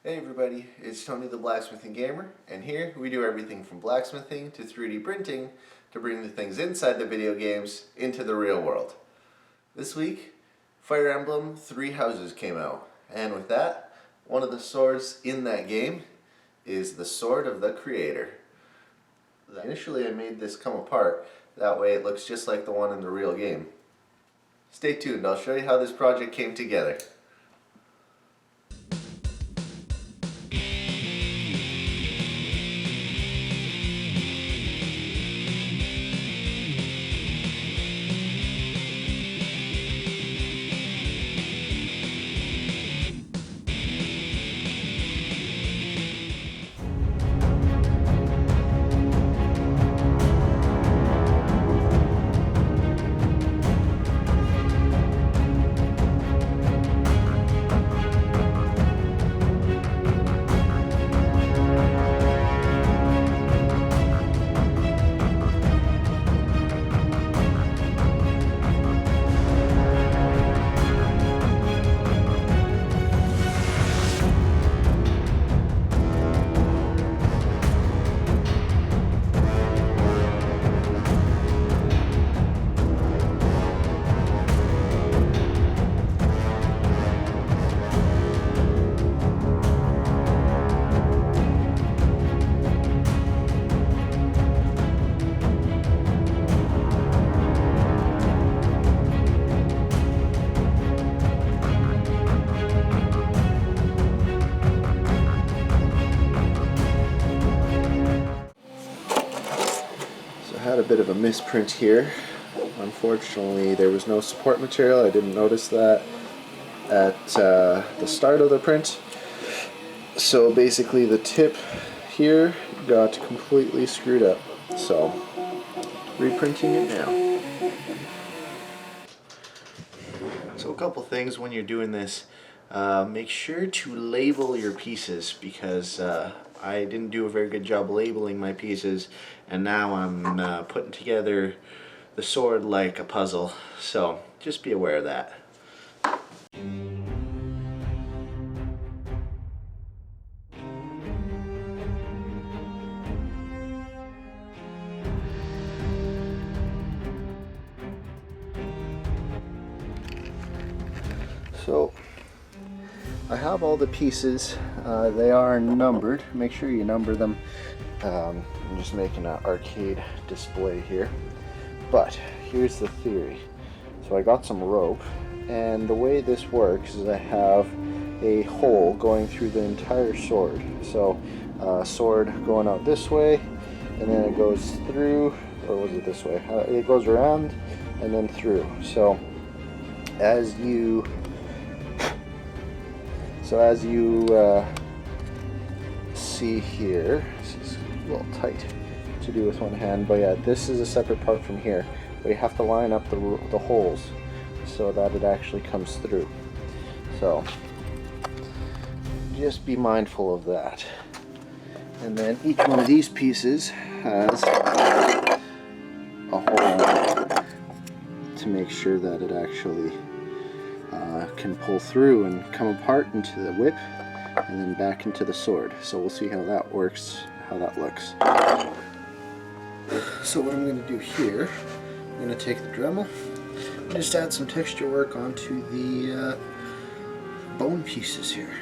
Hey everybody, it's Tony the Blacksmithing Gamer, and here we do everything from blacksmithing to 3D printing to bring the things inside the video games into the real world. This week, Fire Emblem 3 Houses came out, and with that, one of the swords in that game is the Sword of the Creator. Initially I made this come apart, that way it looks just like the one in the real game. Stay tuned, I'll show you how this project came together. Had a bit of a misprint here. Unfortunately, there was no support material. I didn't notice that at the start of the print. So basically the tip here got completely screwed up. So, reprinting it now. So a couple things when you're doing this. Make sure to label your pieces because I didn't do a very good job labeling my pieces, and now I'm putting together the sword like a puzzle, so just be aware of that. So I have all the pieces. They are numbered. Make sure you number them. I'm just making an arcade display here. But here's the theory. So I got some rope, and the way this works is I have a hole going through the entire sword. So sword going out this way, and then it goes through, or was it this way? It goes around and then through. So as you see here, this is a little tight to do with one hand, but yeah, this is a separate part from here. But you have to line up the holes so that it actually comes through. So just be mindful of that. And then each one of these pieces has a hole to make sure that it actually can pull through and come apart into the whip and then back into the sword. So we'll see how that works, how that looks. So what I'm going to do here, I'm going to take the Dremel and just add some texture work onto the bone pieces here.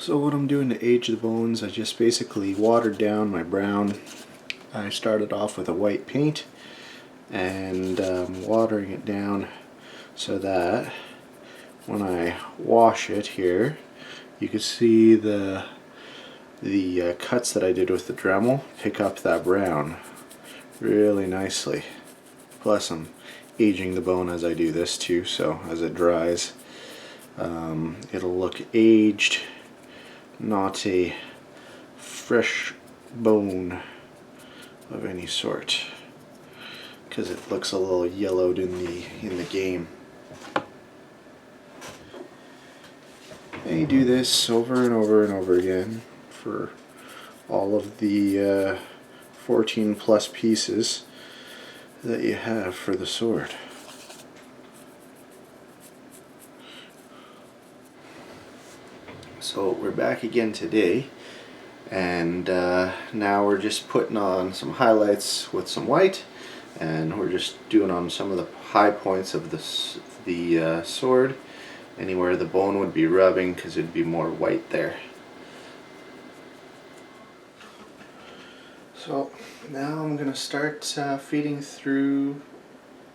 So what I'm doing to age the bones, I just basically watered down my brown. I started off with a white paint and watering it down so that when I wash it here, you can see the cuts that I did with the Dremel pick up that brown really nicely. Plus I'm aging the bone as I do this too, so as it dries it'll look aged, not a fresh bone of any sort, because it looks a little yellowed in the game. And you do this over and over and over again for all of the 14 plus pieces that you have for the sword. So we're back again today, and now we're just putting on some highlights with some white, and we're just doing on some of the high points of the sword, anywhere the bone would be rubbing, because it'd be more white there. So now I'm going to start feeding through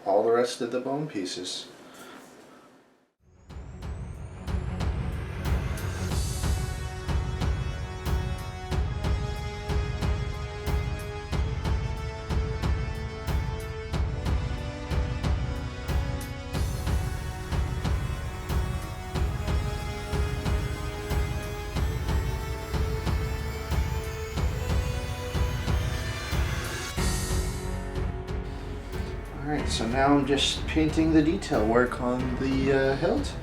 all the rest of the bone pieces. Alright, so now I'm just painting the detail work on the hilt.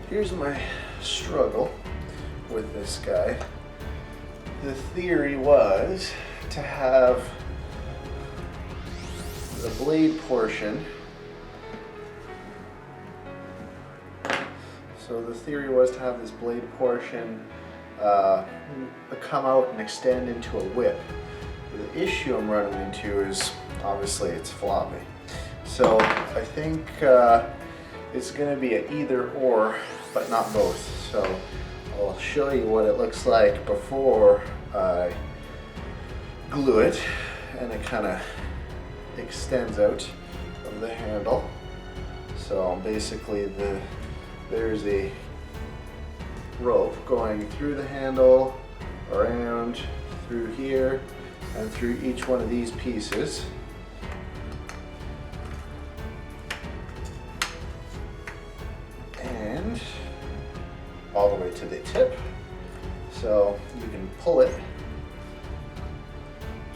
Here's my struggle with this guy. The theory was to have the blade portion. So the theory was to have this blade portion come out and extend into a whip. The issue I'm running into is obviously it's floppy. So I think it's going to be an either or, but not both. So I'll show you what it looks like before I glue it, and it kind of extends out of the handle. So basically there's a rope going through the handle, around, through here, and through each one of these pieces. And all the way to the tip, so you can pull it.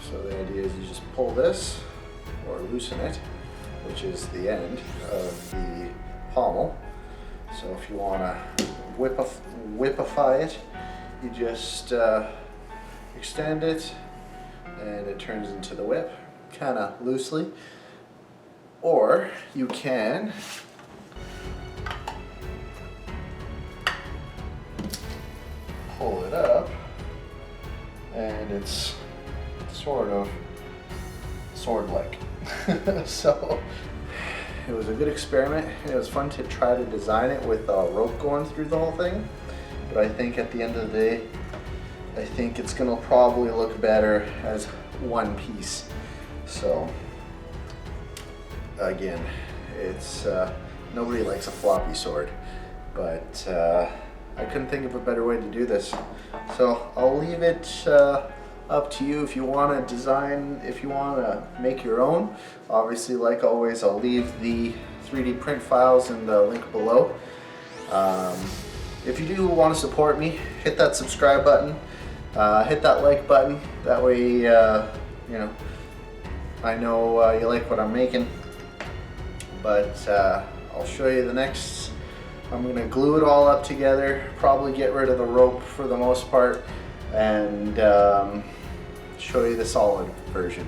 So the idea is you just pull this or loosen it, which is the end of the pommel. So if you want to whipify it, you just extend it and it turns into the whip, kind of loosely. Or you can pull it up, and it's sort of sword-like. So it was a good experiment. It was fun to try to design it with a rope going through the whole thing, but I think at the end of the day, I think it's gonna probably look better as one piece. So again, it's nobody likes a floppy sword, but I couldn't think of a better way to do this. So I'll leave it up to you if you want to design, if you want to make your own. Obviously, like always, I'll leave the 3D print files in the link below. If you do want to support me, hit that subscribe button, hit that like button. That way, you know, I know you like what I'm making. But I'll show you the next. I'm going to glue it all up together, probably get rid of the rope for the most part, and show you the solid version.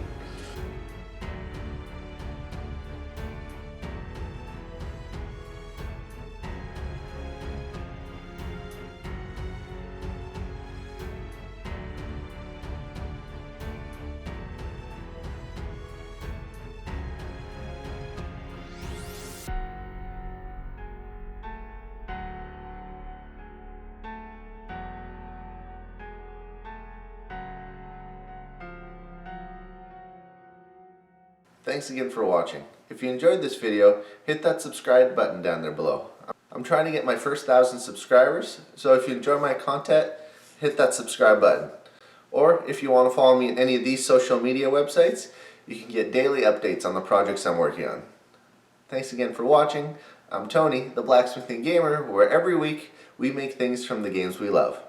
Thanks again for watching. If you enjoyed this video, hit that subscribe button down there below. I'm trying to get my first 1,000 subscribers, so if you enjoy my content, hit that subscribe button. Or if you want to follow me on any of these social media websites, you can get daily updates on the projects I'm working on. Thanks again for watching. I'm Tony, the Blacksmithing Gamer, where every week we make things from the games we love.